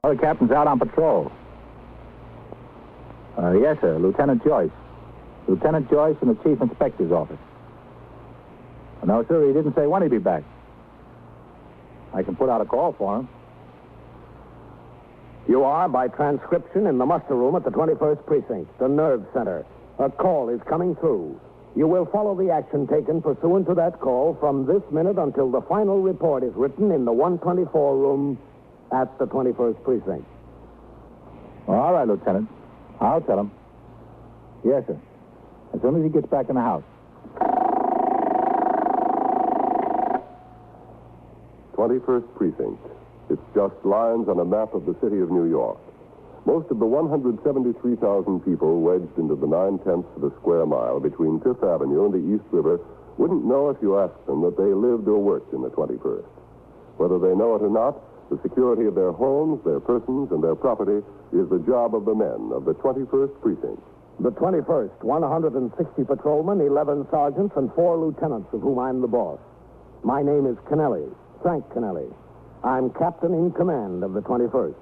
Oh, the captain's out on patrol. Yes, sir. Lieutenant Joyce. Lieutenant Joyce in the Chief Inspector's office. No, sir, he didn't say when he'd be back. I can put out a call for him. You are, by transcription, in the muster room at the 21st Precinct, the nerve center. A call is coming through. You will follow the action taken pursuant to that call from this minute until the final report is written in the 124 room at the 21st Precinct. All right, Lieutenant. I'll tell him. Yes, sir. As soon as he gets back in the house. 21st Precinct. It's just lines on a map of the city of New York. Most of the 173,000 people wedged into the 9/10 of a square mile between Fifth Avenue and the East River wouldn't know if you asked them that they lived or worked in the 21st. Whether they know it or not, the security of their homes, their persons, and their property is the job of the men of the 21st Precinct. The 21st, 160 patrolmen, 11 sergeants, and 4 lieutenants, of whom I'm the boss. My name is Kennelly, Frank Kennelly. I'm captain in command of the 21st.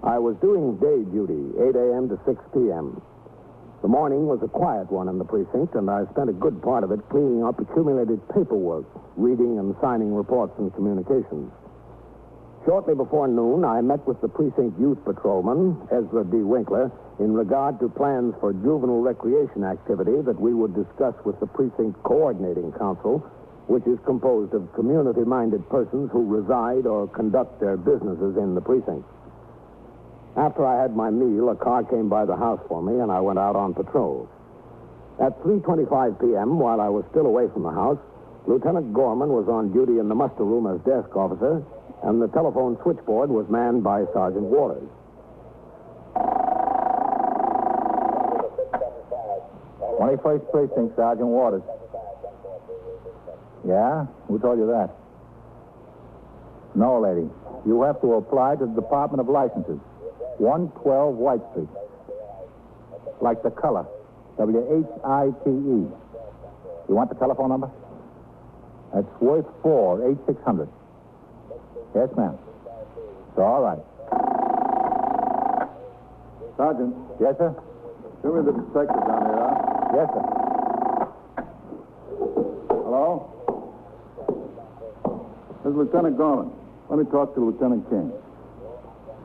I was doing day duty, 8 a.m. to 6 p.m. The morning was a quiet one in the precinct, and I spent a good part of it cleaning up accumulated paperwork, reading and signing reports and communications. Shortly before noon, I met with the precinct youth patrolman, Ezra D. Winkler, in regard to plans for juvenile recreation activity that we would discuss with the precinct coordinating council, which is composed of community-minded persons who reside or conduct their businesses in the precinct. After I had my meal, a car came by the house for me, and I went out on patrol. At 3:25 p.m., while I was still away from the house, Lieutenant Gorman was on duty in the muster room as desk officer, and the telephone switchboard was manned by Sergeant Waters. 21st Precinct, Sergeant Waters. Yeah? Who told you that? No, lady. You have to apply to the Department of Licenses. 112 White Street. Like the color. W-H-I-T-E. You want the telephone number? That's worth 4-8600. Yes, ma'am. It's all right. Sergeant. Yes, sir? Show me the detective down here, huh? Yes, sir. Hello? This is Lieutenant Gorman. Let me talk to Lieutenant King.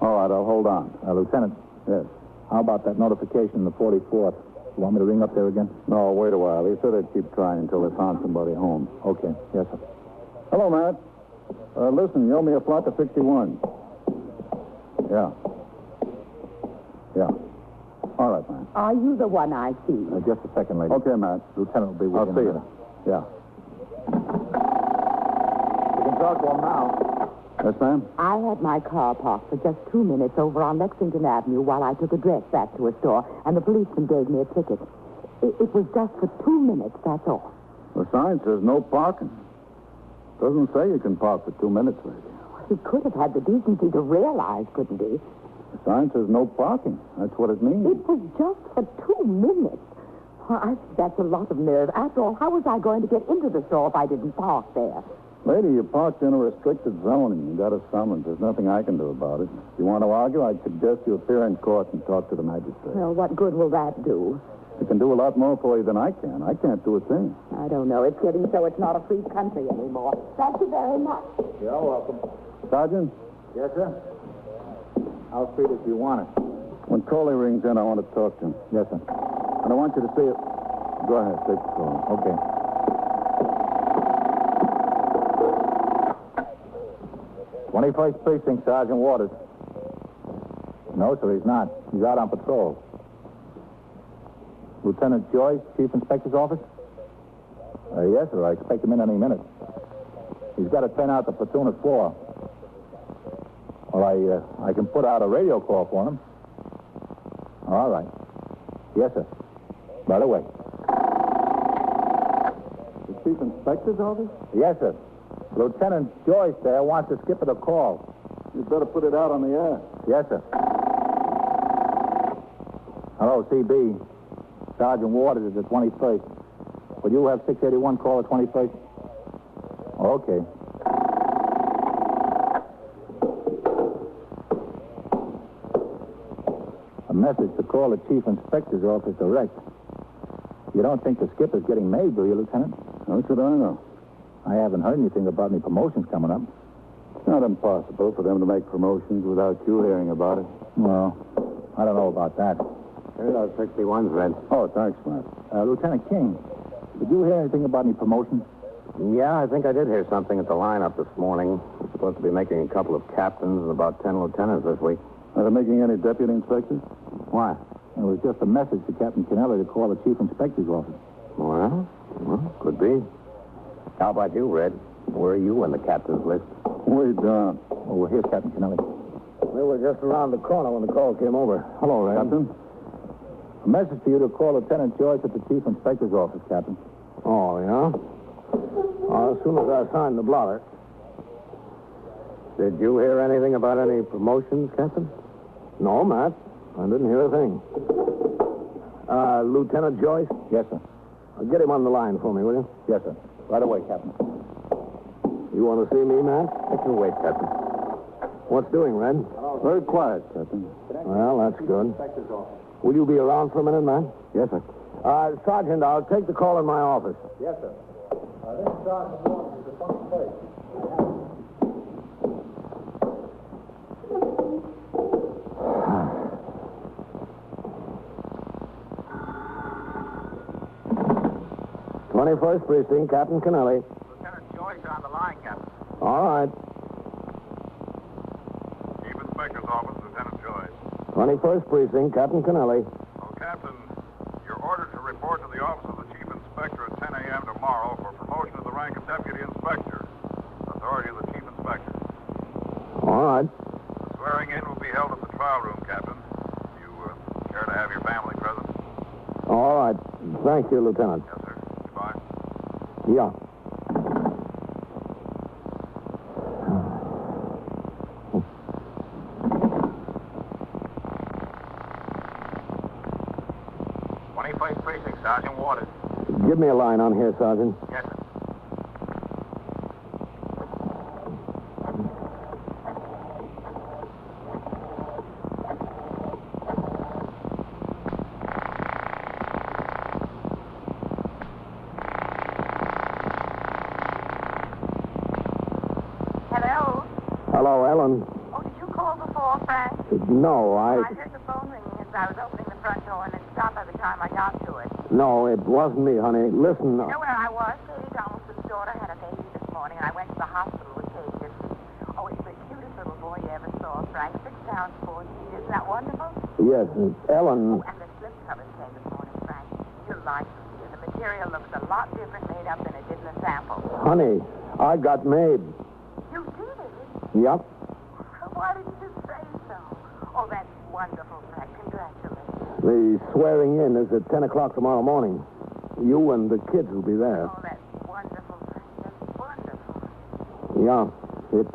All right, I'll hold on. Lieutenant. Yes. How about that notification in the 44th? You want me to ring up there again? No, wait a while. He said they'd keep trying until they found somebody home. Okay. Yes, sir. Hello, Matt. Listen, you owe me a flat to 61. Yeah. Yeah. All right, man. Are you the one I see? Just a second, lady. Okay, Matt. Lieutenant will be with I'll you. see you. Yeah. You can talk to him now. Yes, ma'am? I had my car parked for just 2 minutes over on Lexington Avenue while I took a dress back to a store, and the policeman gave me a ticket. It was just for 2 minutes, that's all. The sign says no parking. Doesn't say you can park for 2 minutes, lady. He could have had the decency to realize, couldn't he? The sign says no parking. That's what it means. It was just for 2 minutes. Well, I think that's a lot of nerve. After all, how was I going to get into the store if I didn't park there? Lady, you parked in a restricted zone and you got a summons. There's nothing I can do about it. If you want to argue, I'd suggest you appear in court and talk to the magistrate. Well, what good will that do? He can do a lot more for you than I can. I can't do a thing. I don't know. It's getting so it's not a free country anymore. Thank you very much. You're welcome. Sergeant? Yes, sir? How street if you want it. When Coley rings in, I want to talk to him. Yes, sir. And I want you to see it. Go ahead, take the call. Okay. "21st Precinct, Sergeant Waters." No, sir, he's not. He's out on patrol. Lieutenant Joyce, Chief Inspector's office? Yes, sir. I expect him in any minute. He's got to turn out the platoon at 4. Well, I can put out a radio call for him. All right. Yes, sir. Right away. The Chief Inspector's office? Yes, sir. Lieutenant Joyce there wants to skip it a call. You'd better put it out on the air. Yes, sir. Hello, CB. Sergeant Waters is at 21st. Would you have 681 call at 21st? Okay. message to call the chief inspector's office direct. You don't think the skipper's getting made, do you, Lieutenant? How should I know? I haven't heard anything about any promotions coming up. It's not impossible for them to make promotions without you hearing about it. Well, I don't know about that. Here are those 61s, Red. Oh, thanks, Matt. Lieutenant King, did you hear anything about any promotions? Yeah, I think I did hear something at the lineup this morning. We're supposed to be making a couple of captains and about 10 lieutenants this week. Are they making any deputy inspectors? Why? It was just a message to Captain Kennelly to call the chief inspector's office. Well, could be. How about you, Red? Where are you on the captain's list? Way down. Oh, well, here's Captain Kennelly. We were just around the corner when the call came over. Hello, Red. Captain? A message for you to call Lieutenant Joyce at the chief inspector's office, Captain. Oh, yeah? As soon as I signed the blotter. Did you hear anything about any promotions, Captain? No, Matt. I didn't hear a thing. Lieutenant Joyce? Yes, sir. Get him on the line for me, will you? Yes, sir. Right away, Captain. You want to see me, Matt? I can wait, Captain. What's doing, Red? Very quiet, Captain. Well, that's good. Will you be around for a minute, Matt? Yes, sir. Sergeant, I'll take the call in my office. Yes, sir. This is Sergeant Morton. He's a funny place. 21st Precinct, Captain Kennelly. Lieutenant Joyce on the line, Captain. All right. Chief Inspector's Office, Lieutenant Joyce. 21st Precinct, Captain Kennelly. Oh, Captain, you're ordered to report to the office of the Chief Inspector at 10 a.m. tomorrow for promotion to the rank of Deputy Inspector. Authority of the Chief Inspector. All right. The swearing-in will be held at the trial room, Captain. You care to have your family present? All right. Thank you, Lieutenant. Yes, sir. Goodbye. Yeah. Precinct, Sergeant Waters. Give me a line on here, Sergeant. Yes, sir. Hello? Hello, Ellen. Oh, did you call before, Frank? No, I heard the phone ringing as I was opening the front door, and it stopped by the time I got to it. No, it wasn't me, honey. Listen. You know where I was? Katie Donaldson's daughter had a baby this morning, and I went to the hospital with Katie. Oh, it's the cutest little boy you ever saw, Frank. 6 pounds, 14. Isn't that wonderful? Yes, Ellen. Oh, and the slip covers came this morning, Frank. You'll like them. The material looks a lot different made up than it did in the sample. Honey, I got made. You did it? Yep. Why didn't you say so? Oh, that's wonderful, Frank. Congratulations. The swearing in is at 10 o'clock tomorrow morning. You and the kids will be there. Oh, that's wonderful, Frank. That's wonderful. Yeah. It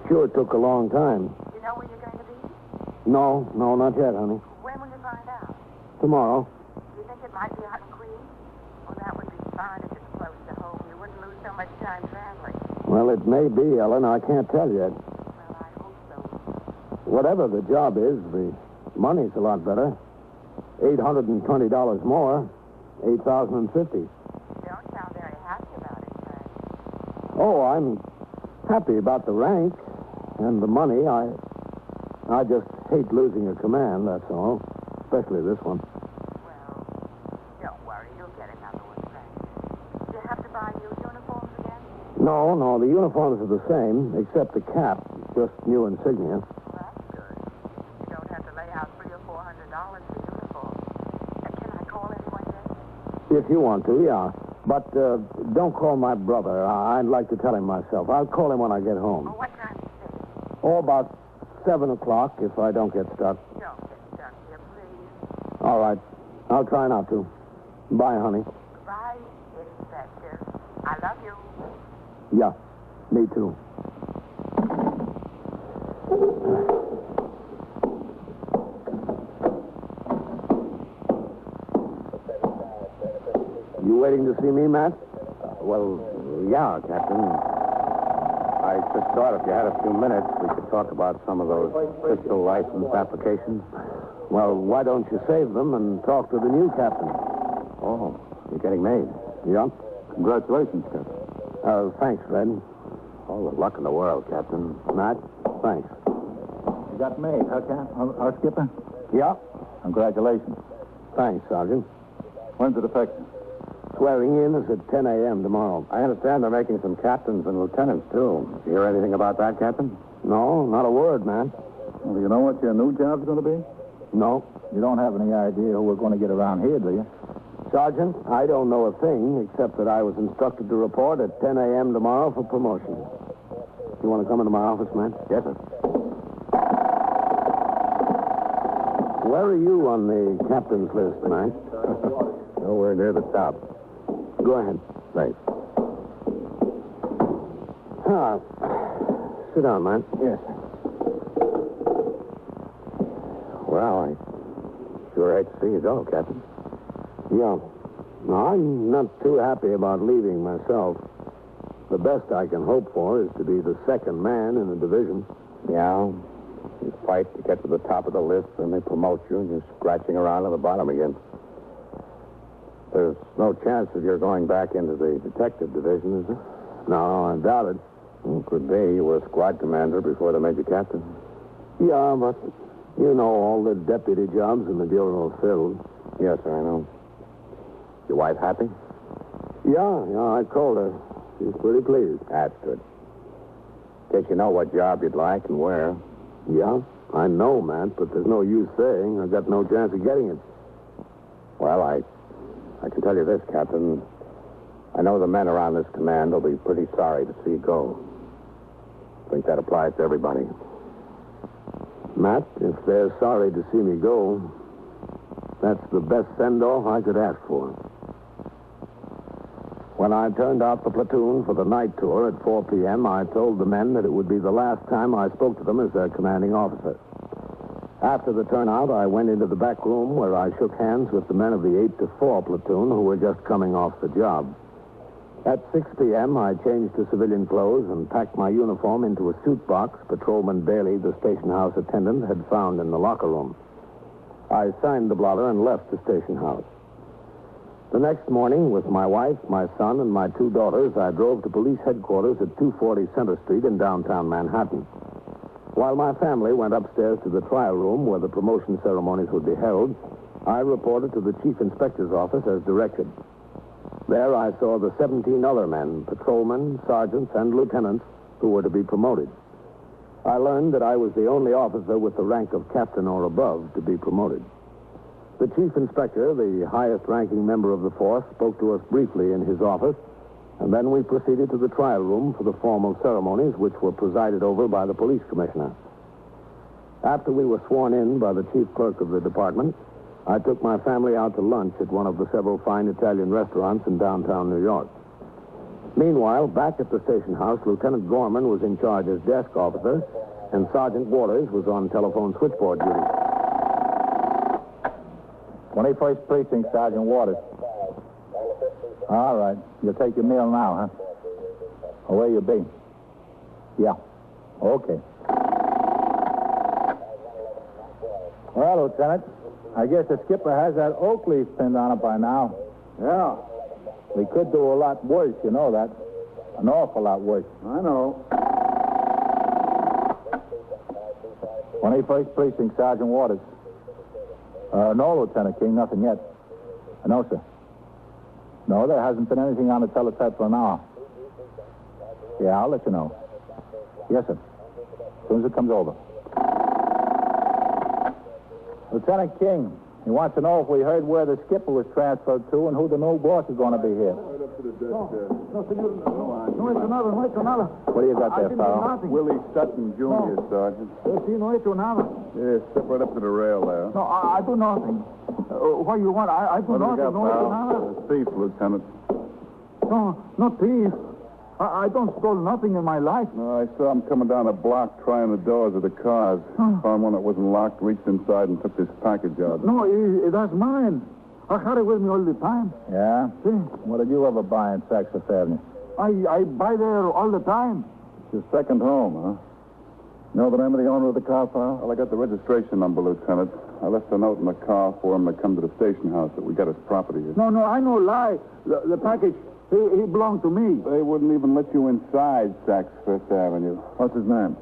sure took a long time. You know where you're going to be? No, not yet, honey. When will you find out? Tomorrow. Do you think it might be out in Queens? Well, that would be fine if it's close to home. You wouldn't lose so much time traveling. Well, it may be, Ellen. I can't tell yet. Well, I hope so. Whatever the job is, the money's a lot better. $820 more. $8,050. You don't sound very happy about it, Frank. Oh, I'm happy about the rank and the money. I just hate losing a command, that's all. Especially this one. Well, don't worry. You'll get another one, Frank. Do you have to buy new uniforms again? No, the uniforms are the same, except the cap. Just new insignia. Well, that's good. You don't have to lay out $300 or $400 for uniforms. Can I call anyone yet? If you want to, yeah. But don't call my brother. I'd like to tell him myself. I'll call him when I get home. Oh, what time is it? Oh, about 7 o'clock if I don't get stuck. Don't get stuck here, please. All right. I'll try not to. Bye, honey. Goodbye, Inspector. I love you. Yeah, me too. You waiting to see me, Matt? Well, yeah, Captain. I just thought if you had a few minutes, we could talk about some of those pistol license applications. Well, why don't you save them and talk to the new captain? Oh, you're getting made. Yeah? Congratulations, Captain. Thanks, Fred. All the luck in the world, Captain. Matt, thanks. You got made, huh, Cap? Our skipper? Yeah? Congratulations. Thanks, Sergeant. When's it effective? Swearing in is at 10 a.m. tomorrow. I understand they're making some captains and lieutenants, too. Did you hear anything about that, Captain? No, not a word, man. Well, do you know what your new job's going to be? No. You don't have any idea who we're going to get around here, do you? Sergeant, I don't know a thing except that I was instructed to report at 10 a.m. tomorrow for promotion. You want to come into my office, man? Yes, sir. Where are you on the captain's list, man? Nowhere near the top. Go ahead. Thanks. Sit down, man. Yes, sir. Well, I sure hate to see you go, Captain. Yeah. No, I'm not too happy about leaving myself. The best I can hope for is to be the second man in the division. Yeah. You fight to get to the top of the list, then they promote you, and you're scratching around on the bottom again. There's no chance that you're going back into the detective division, is there? No, I doubt it. Well, could be. You were a squad commander before they made you captain. Yeah, but you know all the deputy jobs in the bureau are filled. Yes, sir, I know. Your wife happy? Yeah, I called her. She's pretty pleased. That's good. In case you know what job you'd like and where. Yeah, I know, Matt, but there's no use saying. I got no chance of getting it. Well, I can tell you this, Captain. I know the men around this command will be pretty sorry to see you go. I think that applies to everybody. Matt, if they're sorry to see me go, that's the best send-off I could ask for. When I turned out the platoon for the night tour at 4 p.m., I told the men that it would be the last time I spoke to them as their commanding officer. After the turnout, I went into the back room where I shook hands with the men of the 8 to 4 platoon who were just coming off the job. At 6 p.m., I changed to civilian clothes and packed my uniform into a suit box Patrolman Bailey, the station house attendant, had found in the locker room. I signed the blotter and left the station house. The next morning, with my wife, my son, and my 2 daughters, I drove to police headquarters at 240 Center Street in downtown Manhattan. While my family went upstairs to the trial room where the promotion ceremonies would be held, I reported to the chief inspector's office as directed. There I saw the 17 other men, patrolmen, sergeants, and lieutenants, who were to be promoted. I learned that I was the only officer with the rank of captain or above to be promoted. The chief inspector, the highest-ranking member of the force, spoke to us briefly in his office, and then we proceeded to the trial room for the formal ceremonies, which were presided over by the police commissioner. After we were sworn in by the chief clerk of the department, I took my family out to lunch at one of the several fine Italian restaurants in downtown New York. Meanwhile, back at the station house, Lieutenant Gorman was in charge as desk officer, and Sergeant Waters was on telephone switchboard duty. 21st Precinct, Sergeant Waters. All right. You'll take your meal now, huh? Or where you be? Yeah. Okay. Well, Lieutenant, I guess the skipper has that oak leaf pinned on it by now. Yeah, We could do a lot worse, you know that. An awful lot worse. I know. 21st Precinct, Sergeant Waters. No, Lieutenant King, nothing yet. No, sir. No, there hasn't been anything on the teletype for an hour. Yeah, I'll let you know. Yes, sir. As soon as it comes over. Lieutenant King, he wants to know if we heard where the skipper was transferred to and who the new boss is going to be here. Right up to the desk, No, senor. No he hecho nada, no he hecho nada. What do you got there, I didn't do Farrell? nothing. Willie Sutton, Jr., Sergeant. Sí, no he hecho nada. Yeah, step right up to the rail there. No, I do nothing. What you want? I do What do you nothing. got, No he hecho pal? nada. A thief, Lieutenant. No, no thief. I don't stole nothing in my life. No, I saw him coming down a block trying the doors of the cars. Found one that wasn't locked, reached inside and took this package out. No, that's mine. I had it with me all the time. Yeah? See, What did you ever buy in Saks Fifth Avenue? I buy there all the time. It's his second home, huh? Know the name of the owner of the car, pal? Well, I got the registration number, Lieutenant. I left a note in the car for him to come to the station house that we got his property here. No, I know lie. The package, he belonged to me. They wouldn't even let you inside Saks Fifth Avenue. What's his name?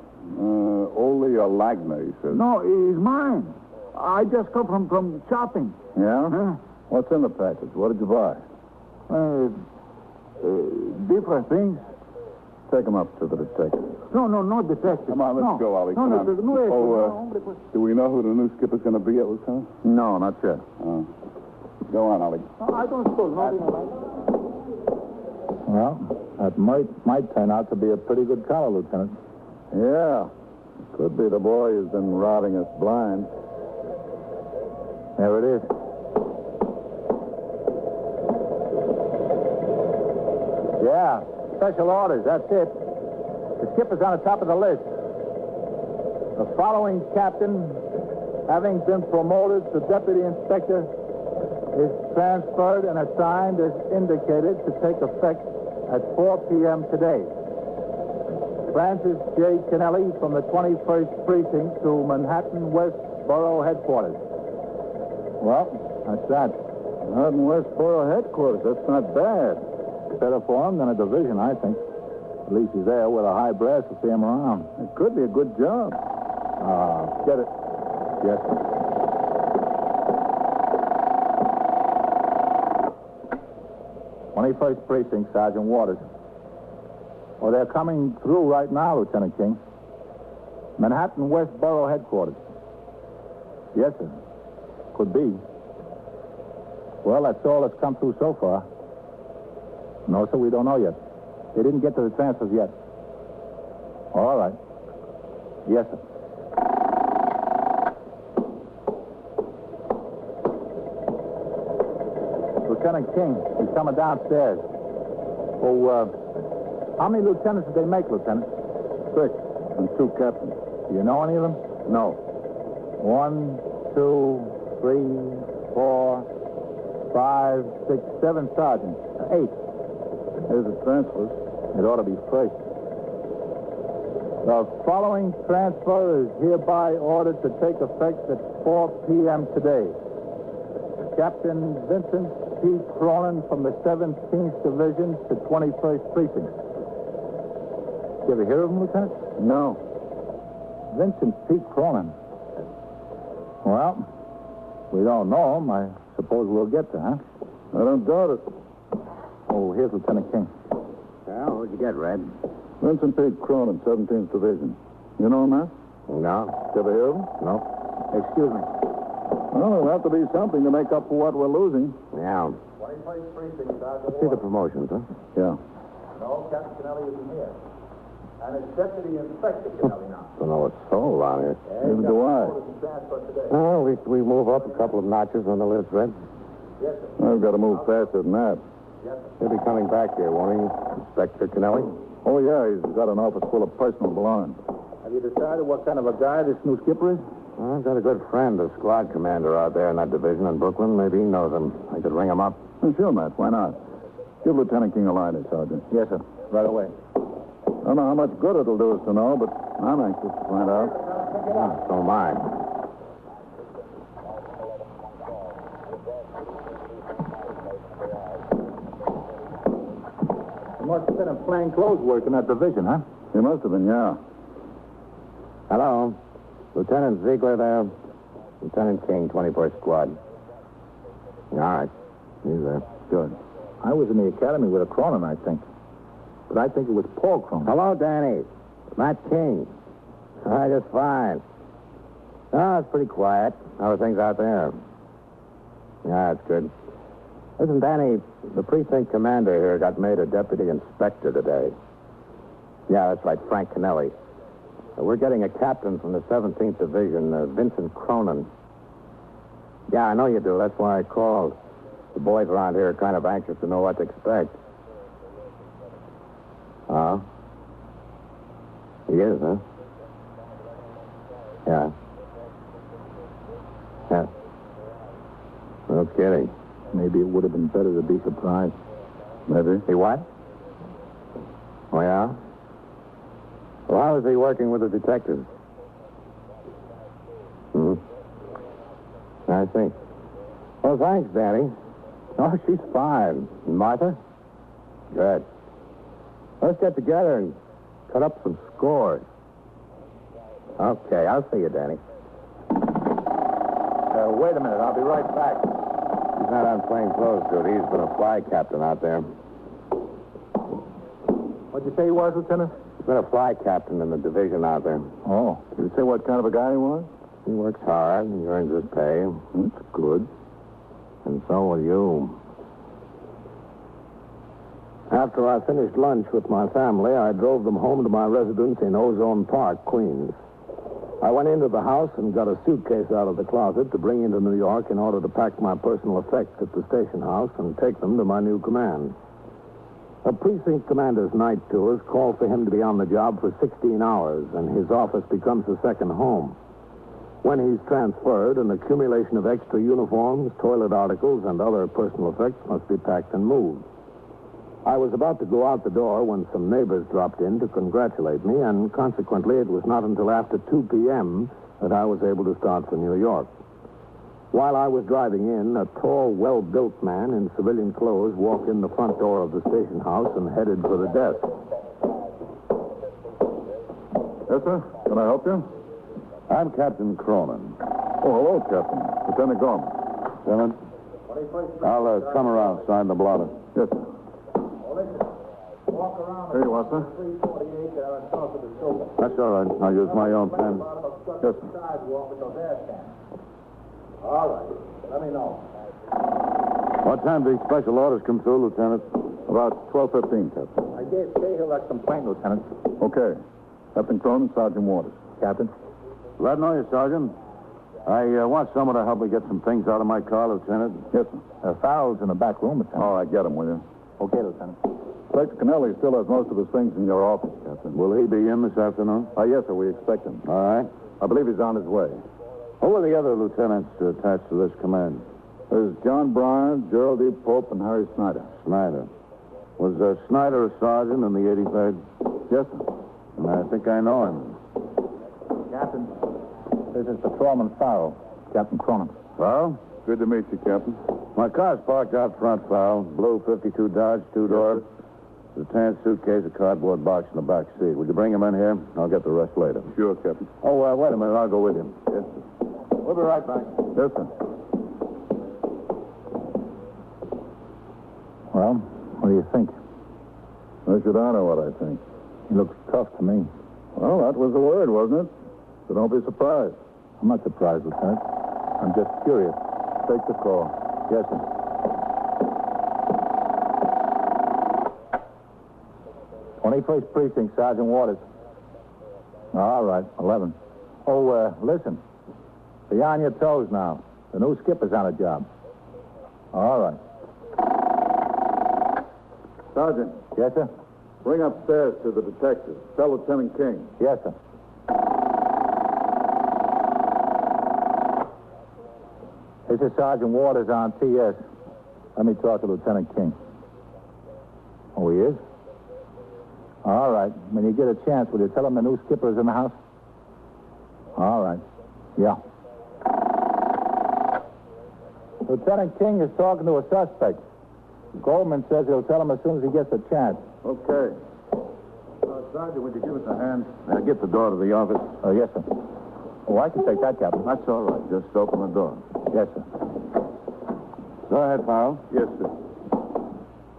Ole Lagna, he says. No, he's mine. I just come from shopping. Yeah? Huh? What's in the package? What did you buy? Different things. Take him up to the detective. No detective. Come on, let's go, Ollie. No, Come on. no, Do we know who the new skipper's going to be yet, Lieutenant? No, not yet. Oh. Go on, Ollie. I don't suppose nothing like Well, that might turn out to be a pretty good collar, Lieutenant. Yeah. Could be the boy who's been robbing us blind. There it is. Yeah, special orders, that's it. The skipper's on the top of the list. The following captain, having been promoted to deputy inspector, is transferred and assigned as indicated to take effect at 4 p.m. today. Francis J. Kennelly from the 21st Precinct to Manhattan West Borough Headquarters. Well, that's that. Manhattan West Borough Headquarters. That's not bad. Better for him than a division, I think. At least he's there with a high brass to see him around. It could be a good job. Get it. Yes, sir. "21st Precinct, Sergeant Waters." Oh, they're coming through right now, Lieutenant King. Manhattan West Borough Headquarters. Yes, sir. Could be. Well, that's all that's come through so far. No, sir, we don't know yet. They didn't get to the transfers yet. All right. Yes, sir. Lieutenant King, he's coming downstairs. Oh, how many lieutenants did they make, Lieutenant? 6 and 2 captains. Do you know any of them? No. 1, 2, 3, 4, 5, 6, 7 sergeants. 8. Here's the transfers. It ought to be first. The following transfer is hereby ordered to take effect at 4 p.m. today. Captain Vincent P. Cronin from the 17th Division to 21st Precinct. Did you ever hear of him, Lieutenant? No. Vincent P. Cronin. Well, we don't know him. I suppose we'll get there, huh? I don't doubt it. Oh, here's Lieutenant King. Well, what'd you get, Red? Vincent P. Cronin, 17th Division. You know him, man? No. Did you ever hear of him? No. Excuse me. Well, there'll have to be something to make up for what we're losing. Yeah. 21st Precinct, Sergeant. See the promotions, huh? Yeah. No, Captain Kennelly isn't here. And it's Deputy Inspector Kennelly now. Don't know what's sold on here. Neither do I. Well, we move up a couple of notches on the list, Red. Yes, sir. I've got to move faster than that. Yes, sir. He'll be coming back here, won't he, Inspector Kennelly? Oh, yeah, he's got an office full of personal belongings. Have you decided what kind of a guy this new skipper is? Well, I've got a good friend, a squad commander out there in that division in Brooklyn. Maybe he knows him. I could ring him up. Oh, sure, Matt. Why not? Give Lieutenant King a line, Sergeant. Yes, sir. Right away. I don't know how much good it'll do us to know, but I'm anxious to find out. So am I. You must have been in plain clothes work in that division, huh? He must have been, yeah. Hello. Lieutenant Ziegler there. Lieutenant King, 21st Squad. All right. He's there. Good. I was in the academy with a Cronin, I think. But I think it was Paul Cronin. Hello, Danny. Matt King. All right, just fine. Oh, it's pretty quiet. How are things out there? Yeah, that's good. Listen, Danny, the precinct commander here got made a deputy inspector today. Yeah, that's right, Frank Kennelly. We're getting a captain from the 17th Division, Vincent Cronin. Yeah, I know you do. That's why I called. The boys around here are kind of anxious to know what to expect. Oh? He is, huh? Yeah. Yeah. No kidding. Maybe it would have been better to be surprised. Maybe. He what? Oh, yeah? Well, how is he working with the detectives? I see. Well, thanks, Danny. Oh, she's fine. And Martha? Good. Let's get together and cut up some scores. Okay, I'll see you, Danny. Wait a minute. I'll be right back. He's not on plain clothes duty. He's been a fly captain out there. What'd you say he was, Lieutenant? He's been a fly captain in the division out there. Oh. Did you say what kind of a guy he was? He works hard and he earns his pay. That's good. And so will you. After I finished lunch with my family, I drove them home to my residence in Ozone Park, Queens. I went into the house and got a suitcase out of the closet to bring into New York in order to pack my personal effects at the station house and take them to my new command. A precinct commander's night tours call for him to be on the job for 16 hours, and his office becomes a second home. When he's transferred, an accumulation of extra uniforms, toilet articles, and other personal effects must be packed and moved. I was about to go out the door when some neighbors dropped in to congratulate me, and consequently it was not until after 2 p.m. that I was able to start for New York. While I was driving in, a tall, well-built man in civilian clothes walked in the front door of the station house and headed for the desk. Yes, sir? Can I help you? I'm Captain Cronin. Oh, hello, Captain. Lieutenant Gorman. Lieutenant, I'll come around, sign the blotter. Yes, sir. Here you are, sir. That's all right. I'll use my own pen. Yes, sir. All right. Let me know. What time do these special orders come through, Lieutenant? About 12:15, Captain. I gave Cahill a complaint, Lieutenant. Okay. Captain Cronin, Sergeant Waters. Captain? Glad to know you, Sergeant. I want someone to help me get some things out of my car, Lieutenant. Yes, sir. Farrell's in the back room, Lieutenant. All right, get him, will you? Okay, Lieutenant. Inspector Kennelly still has most of his things in your office, Captain. Will he be in this afternoon? Yes, sir. We expect him. All right. I believe he's on his way. Who are the other lieutenants attached to this command? There's John Bryan, Gerald E. Pope, and Harry Snyder. Snyder. Was Snyder a sergeant in the 83rd? Yes, sir. I think I know him. Captain, this is Patrolman Farrell. Captain Cronin. Well, Good to meet you, Captain. my car's parked out front, Farrell. Blue 52 Dodge, two-door. There's a tan suitcase, a cardboard box in the back seat. Would you bring him in here? I'll get the rest later. Sure, Captain. Oh, wait a minute. I'll go with him. Yes, sir. We'll be right back. Yes, sir. Well, what do you think? How should I know what I think? He looks tough to me. Well, that was the word, wasn't it? So don't be surprised. I'm not surprised, Lieutenant. I'm just curious. Take the call. Yes, sir. "21st Precinct, Sergeant Waters." All right, 11. Oh, listen. Be on your toes now. The new skipper's on a job. All right. Sergeant, Yes, sir? bring upstairs to the detective. Tell Lieutenant King. Yes, sir. This is Sergeant Waters on TS. Let me talk to Lieutenant King. Oh, he is? All right. When you get a chance, will you tell him the new skipper is in the house? All right. Yeah. Lieutenant King is talking to a suspect. Goldman says he'll tell him as soon as he gets a chance. Okay. Sergeant, would you give us a hand? Get the door to the office. Oh, yes, sir. Oh, I can take that, Captain. That's all right. Just open the door. Yes, sir. Go ahead, Powell. Yes, sir.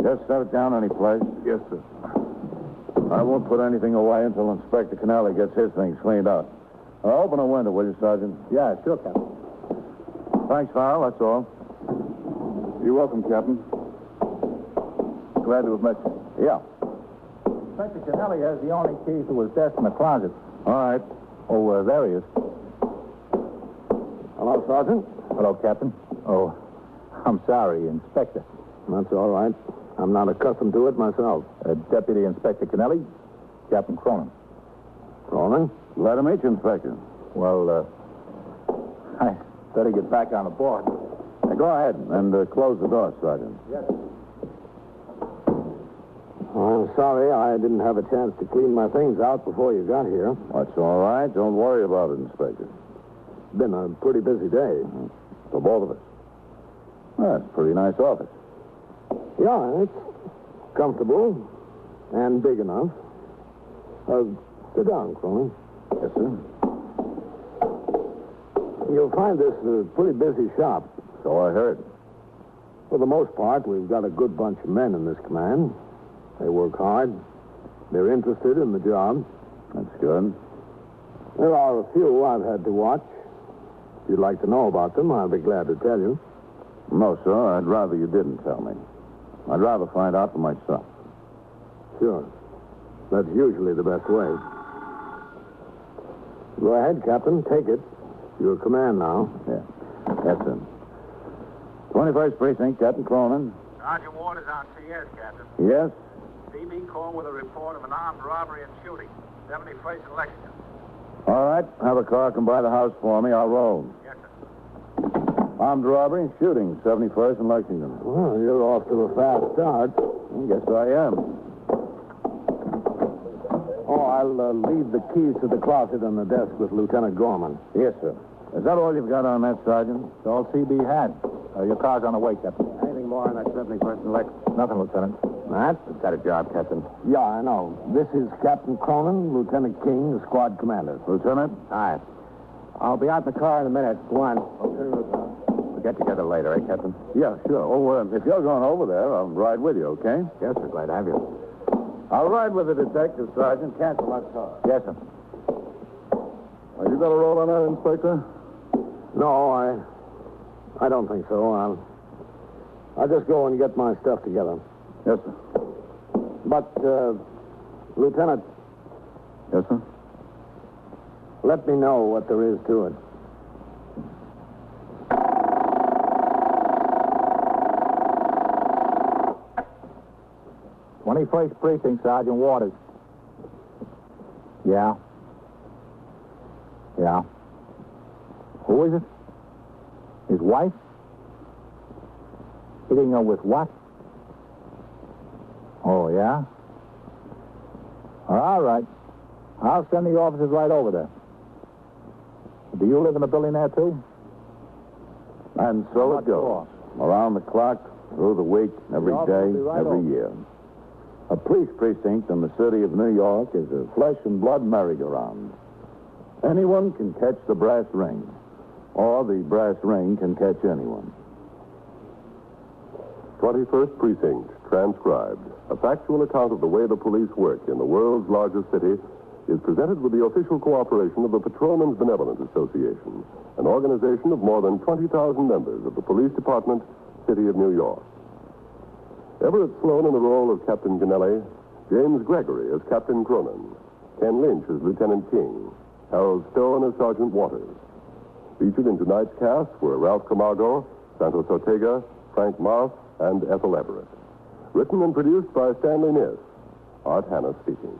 Just set it down any place. Yes, sir. I won't put anything away until Inspector Kennelly gets his things cleaned out. Open a window, will you, Sergeant? Yeah, sure, Captain. Thanks, Powell. That's all. You're welcome, Captain. Glad to have met you. Yeah. Inspector Kennelly has the only keys to his desk in the closet. All right. Oh, there he is. Hello, Sergeant. Hello, Captain. Oh, I'm sorry, Inspector. That's all right. I'm not accustomed to it myself. Deputy Inspector Kennelly, Captain Cronin. Cronin? Glad to meet you, Inspector. Well, I better get back on the board. Now, go ahead and close the door, Sergeant. Yes. I'm sorry I didn't have a chance to clean my things out before you got here. That's all right. Don't worry about it, Inspector. Been a pretty busy day. For both of us. That's a pretty nice office. Yeah, it's comfortable and big enough. Sit down, Cronin. Yes, sir. You'll find this a pretty busy shop. So I heard. For the most part, we've got a good bunch of men in this command. They work hard. They're interested in the job. That's good. There are a few I've had to watch. If you'd like to know about them, I'll be glad to tell you. No, sir. I'd rather you didn't tell me. I'd rather find out for myself. Sure. That's usually the best way. Go ahead, Captain. Take it. Your command now. Yeah. Yes, sir. 21st Precinct, Captain Cronin. Sergeant Waters on CS, Captain. Yes? CB called with a report of an armed robbery and shooting. 71st and Lexington. All right. Have a car come by the house for me. I'll roll. Yes, sir. Armed robbery and shooting, 71st and Lexington. Well, you're off to a fast start. I guess I am. Oh, I'll leave the keys to the closet on the desk with Lieutenant Gorman. Yes, sir. Is that all you've got on that, Sergeant? It's all CB had. Your car's on the way, Captain. Anything more on that 71st and Lex? Nothing, Lieutenant. Matt? Got a job, Captain. Yeah, I know. This is Captain Cronin, Lieutenant King, the squad commander. Lieutenant? Hi. I'll be out in the car in a minute. Go on. Okay, Lieutenant. We'll get together later, eh, Captain? Yeah, sure. Oh, if you're going over there, I'll ride with you, okay? Yes, sir. Glad to have you. I'll ride with the detective, Sergeant. Cancel that car. Yes, sir. Are you going to roll on that, Inspector? No, I don't think so. I'll just go and get my stuff together. Yes, sir. But, Lieutenant, Yes, sir. let me know what there is to it. First Precinct, Sergeant Waters. Yeah. Yeah. Who is it? His wife? Hitting her with what? Oh, yeah? All right. I'll send the officers right over there. Do you live in the building there, too? And so it goes. Around the clock, through the week, every day, every year. A police precinct in the city of New York is a flesh and blood merry-go-round. Anyone can catch the brass ring, or the brass ring can catch anyone. 21st Precinct, transcribed. A factual account of the way the police work in the world's largest city is presented with the official cooperation of the Patrolmen's Benevolent Association, an organization of more than 20,000 members of the Police Department, City of New York. Everett Sloan in the role of Captain Ganelli, James Gregory as Captain Cronin, Ken Lynch as Lieutenant King, Harold Stone as Sergeant Waters. Featured in tonight's cast were Ralph Camargo, Santos Ortega, Frank Marth, and Ethel Everett. Written and produced by Stanley Niss. Art Hanna speaking.